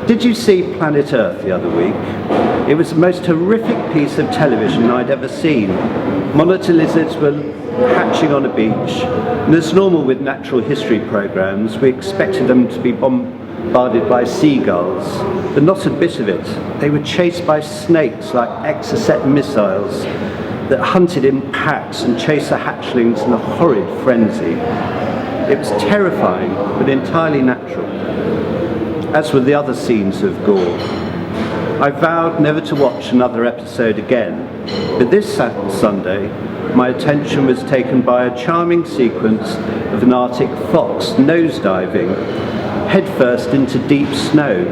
Did you see Planet Earth the other week? It was the most horrific piece of television I'd ever seen. Monitor lizards were hatching on a beach, and as normal with natural history programs, we expected them to be bombarded by seagulls, but not a bit of it. They were chased by snakes like Exocet missiles that hunted in packs and chased the hatchlings in a horrid frenzy. It was terrifying, but entirely natural, as were the other scenes of gore. I vowed never to watch another episode again, but this Sunday, my attention was taken by a charming sequence of an Arctic fox nosediving headfirst into deep snow.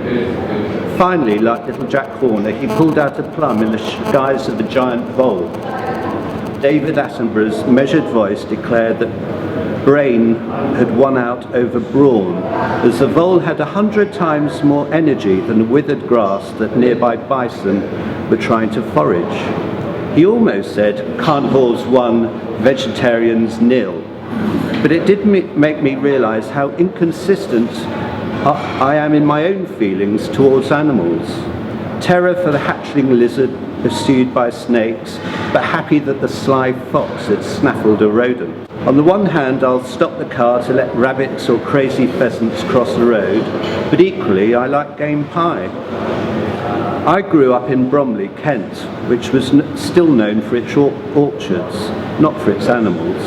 Finally, like little Jack Horner, he pulled out a plum in the guise of a giant vole. David Attenborough's measured voice declared that brain had won out over brawn, as the vole had 100 times more energy than the withered grass that nearby bison were trying to forage. He almost said, carnivores 1, vegetarians 0. But it did make me realise how inconsistent I am in my own feelings towards animals. Terror for the hatchling lizard pursued by snakes, but happy that the sly fox had snaffled a rodent. On the one hand, I'll stop the car to let rabbits or crazy pheasants cross the road, but equally I like game pie. I grew up in Bromley, Kent, which was still known for its orchards, not for its animals.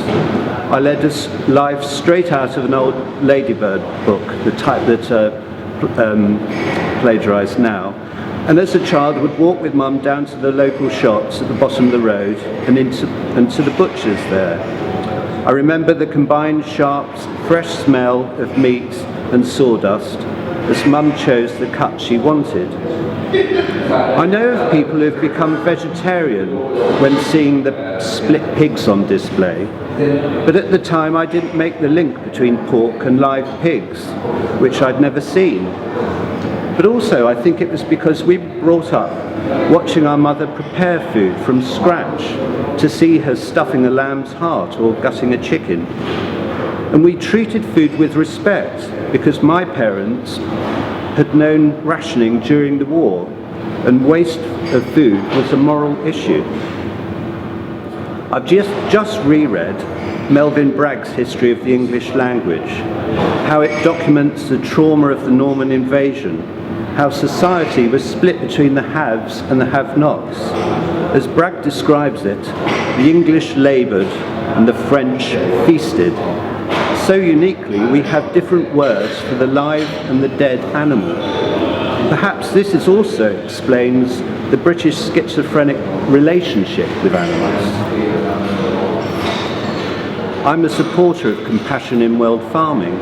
I led a life straight out of an old Ladybird book, the type that plagiarised now, and as a child would walk with Mum down to the local shops at the bottom of the road and to the butchers there. I remember the combined sharp, fresh smell of meat and sawdust as Mum chose the cut she wanted. I know of people who have become vegetarian when seeing the split pigs on display, but at the time I didn't make the link between pork and live pigs, which I'd never seen. But also I think it was because we were brought up watching our mother prepare food from scratch, to see her stuffing a lamb's heart or gutting a chicken. And we treated food with respect because my parents had known rationing during the war, and waste of food was a moral issue. I've just reread Melvyn Bragg's History of the English Language, how it documents the trauma of the Norman invasion, how society was split between the haves and the have-nots. As Bragg describes it, the English laboured and the French feasted. So uniquely, we have different words for the live and the dead animal. Perhaps this also explains the British schizophrenic relationship with animals. I'm a supporter of compassion in world farming.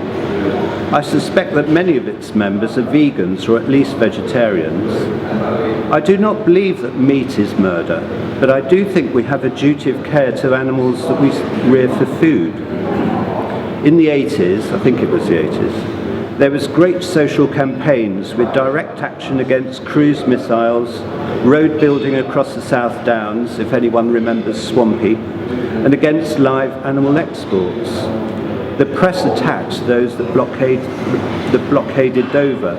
I suspect that many of its members are vegans or at least vegetarians. I do not believe that meat is murder, but I do think we have a duty of care to animals that we rear for food. In the 80s, I think it was the 80s, there was great social campaigns with direct action against cruise missiles, road building across the South Downs, if anyone remembers Swampy, and against live animal exports. The press attacked those that blockaded Dover,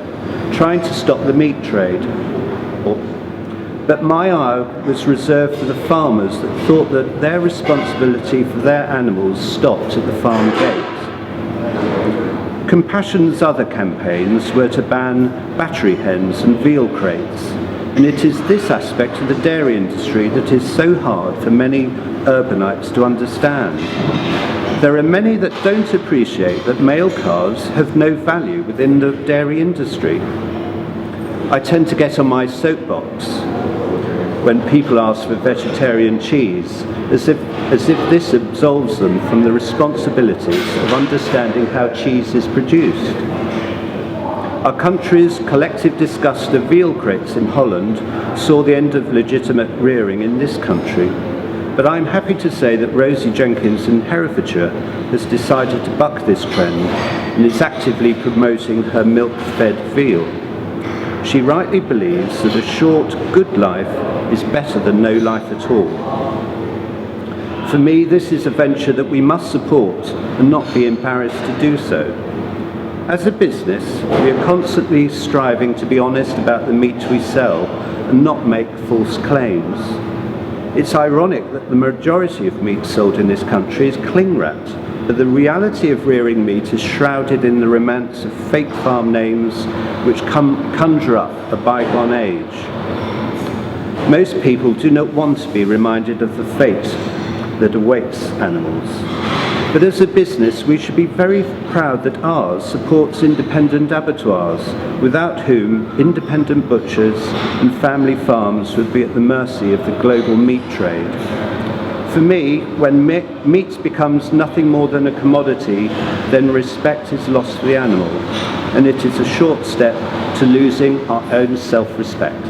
trying to stop the meat trade. But my eye was reserved for the farmers that thought that their responsibility for their animals stopped at the farm gate. Compassion's other campaigns were to ban battery hens and veal crates, and it is this aspect of the dairy industry that is so hard for many urbanites to understand. There are many that don't appreciate that male calves have no value within the dairy industry. I tend to get on my soapbox when people ask for vegetarian cheese, as if this absolves them from the responsibilities of understanding how cheese is produced. Our country's collective disgust of veal crates in Holland saw the end of legitimate rearing in this country. But I'm happy to say that Rosie Jenkins in Herefordshire has decided to buck this trend and is actively promoting her milk-fed veal. She rightly believes that a short, good life is better than no life at all. For me, this is a venture that we must support and not be embarrassed to do so. As a business, we are constantly striving to be honest about the meat we sell and not make false claims. It's ironic that the majority of meat sold in this country is cling wrapped, but the reality of rearing meat is shrouded in the romance of fake farm names which conjure up a bygone age. Most people do not want to be reminded of the fate that awaits animals. But as a business, we should be very proud that ours supports independent abattoirs, without whom independent butchers and family farms would be at the mercy of the global meat trade. For me, when meat becomes nothing more than a commodity, then respect is lost for the animal, and it is a short step to losing our own self-respect.